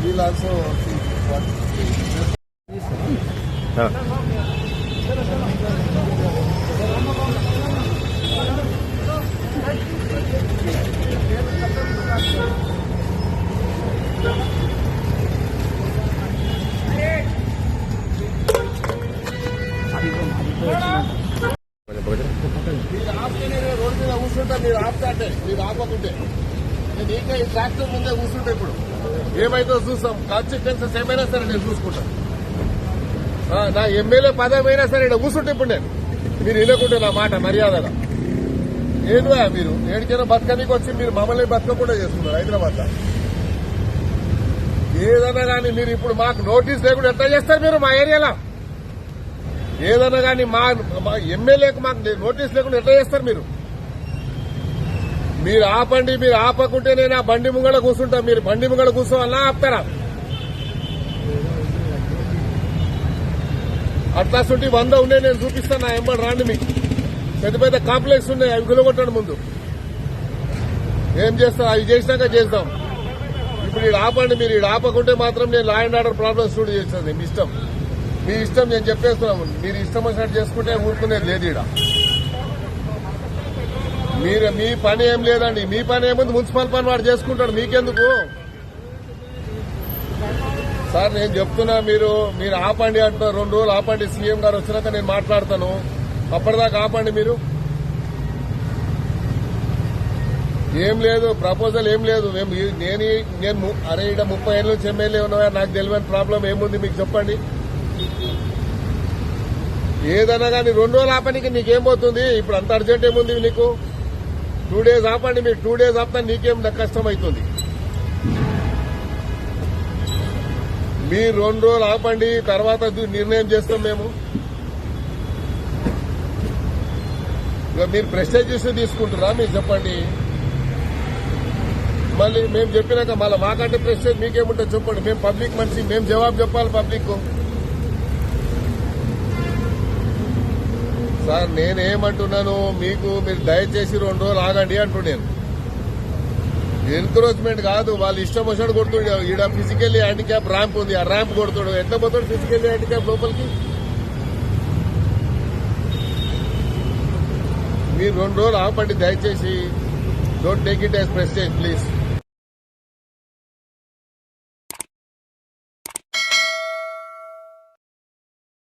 We'll also see what. మీరు ఆపుతేనే road మీద కూర్చుంటా, మీరు ఆపుతాంటే మీరు ఆపకుంటే నేను ఇంకా ఈ ట్రాక్టర్ ముందే కూర్చుంటా. ఇప్పుడు ఏమైతే చూస్తాం, కాన్సిక్వెన్సెస్ ఏమైనా సరే నేను చూసుకుంటాను. నా ఎమ్మెల్యే పదమైనా సరే ఇక్కడ కూర్చుంటే ఇప్పుడు నేను మీరు వినకుంటే నా మాట మర్యాదగా ఏదివా మీరు ఏడికైనా బతకనికి వచ్చి మీరు మమ్మల్ని బతకకుండా చేస్తున్నారు హైదరాబాద్ లో. ఏదైనా కానీ మీరు ఇప్పుడు మాకు నోటీస్ లేకుండా ఎట్లా చేస్తారు మీరు మా ఏరియాలో? ఏదైనా కానీ మా ఎమ్మెల్యేకు మాకు నోటీస్ లేకుండా ఎట్లా చేస్తారు మీరు? మీరు ఆపండి, మీరు ఆపకుంటే నేను ఆ బండి ముంగడ కూర్చుంటా. మీరు బండి ముంగడ కూర్చోవాలన్నా ఆపుతారా? అట్లాంటి 100 ఉన్నాయి, నేను చూపిస్తాను. నా ఎంబడి రాండి, మీకు పెద్ద పెద్ద కాంప్లెక్స్ ఉన్నాయి, అవి గులగొట్టండి ముందు. ఏం చేస్తాం అవి చేసినాక చేద్దాం. ఇప్పుడు ఈడ ఆపండి. మీరు ఈడ ఆపకుంటే మాత్రం నేను లా అండ్ ఆర్డర్ ప్రాబ్లమ్స్ స్టూడీ చేస్తాను. మీ ఇష్టం, మీ ఇష్టం. నేను చెప్పేస్తున్నాము, మీరు ఇష్టం వచ్చినట్టు చేసుకుంటే ఊరుకునేది లేదు. ఈడ మీరు మీ పని ఏం లేదండి. మీ పని ఏముంది, మున్సిపల్ పని వాడు చేసుకుంటాడు, మీకెందుకు సార్? నేను చెప్తున్నా, మీరు ఆపండి అంటున్నారు. 2 రోజులు ఆపండి, సీఎం గారు వచ్చినాక నేను మాట్లాడతాను. అప్పటిదాకా ఆపండి. మీరు ఏం లేదు, ప్రపోజల్ ఏం లేదు. నేను అరే ఇక్కడ 30 ఏళ్ళ నుంచి ఎమ్మెల్యే ఉన్నా, నాకు తెలియని ప్రాబ్లం ఏముంది మీకు చెప్పండి. ఏదైనా కానీ 2 రోజులు ఆపనికి నీకేం పోతుంది? ఇప్పుడు అంత అర్జెంట్ ఏముంది నీకు? 2 days ఆపండి. మీరు 2 days ఆపితే నీకేం కష్టం అవుతుంది? మీరు 2 రోజులు ఆపండి, తర్వాత నిర్ణయం చేస్తాం మేము. మీరు ప్రెస్టేజ్ చూసి తీసుకుంటారా? మీరు చెప్పండి. మళ్ళీ మేము చెప్పినాక మళ్ళీ మాకంటే ప్రెస్టేజ్ మీకేముంటుంది చెప్పండి. మేము పబ్లిక్ మనిషి, మేము జవాబు చెప్పాలి పబ్లిక్. సార్ నేనేమంటున్నాను, మీరు దయచేసి 2 రోజులు ఆగండి అంటున్నాను. ఎంకరేజ్మెంట్ కాదు, వాళ్ళు ఇష్టం వచ్చినట్టు కొడుతుండే. ఈడ ఫిజికల్లీ హ్యాండిక్యాప్ ర్యాంప్ ఉంది, ఆ ర్యాంప్ కొడుతుడు. ఎట్లా పోతాడు ఫిజికల్లీ హ్యాండిక్యాప్ లోపలికి? మీరు 2 రోజులు ఆపండి దయచేసి. Don't take it as prestige please.